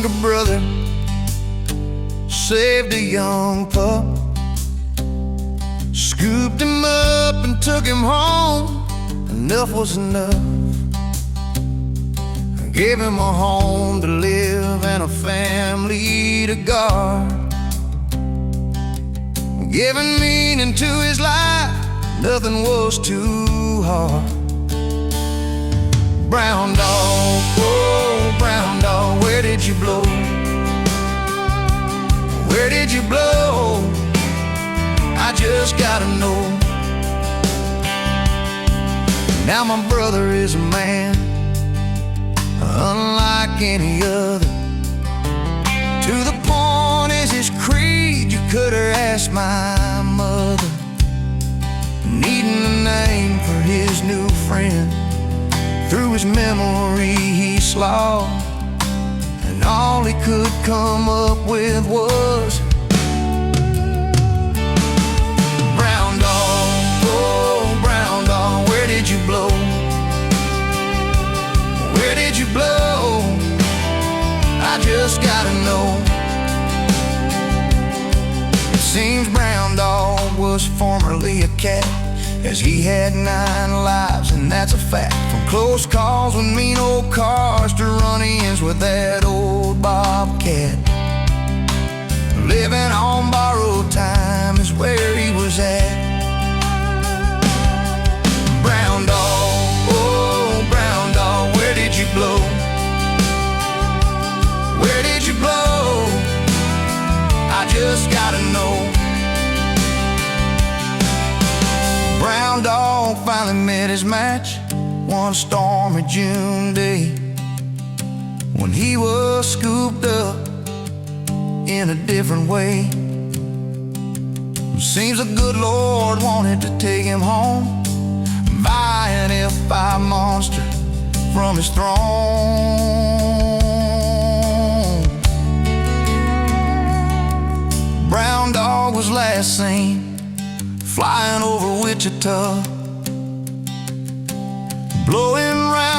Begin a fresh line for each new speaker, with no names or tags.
younger brother saved a young pup, scooped him up and took him home. Enough was enough. Gave him a home to live and a family to guard, giving meaning to his life. Nothing was too hard. Brown dog, oh brown dog, where did you blow? Where did you blow? I just gotta know. Now my brother is a man unlike any other. To the point is his creed, you could have asked my mother. Needing a name for his new friend, through his memory he slogged, and all he could come up with was brown dog, oh brown dog, where did you blow? Where did you blow? I just gotta know. It seems brown dog was formerly a cat, as he had 9 lives, and that's a fact. From close calls with mean old cars to run-ins with that old Bobcat. Living on borrowed time is where he was at. Brown dog, oh brown dog, where did you blow? Where did you blow? I just gotta know. Brown dog finally met his match one stormy June day, when he was scooped up in a different way. Seems the good Lord wanted to take him home, buy an F5 monster from his throne. Brown dog was last seen flying over Wichita, blowing round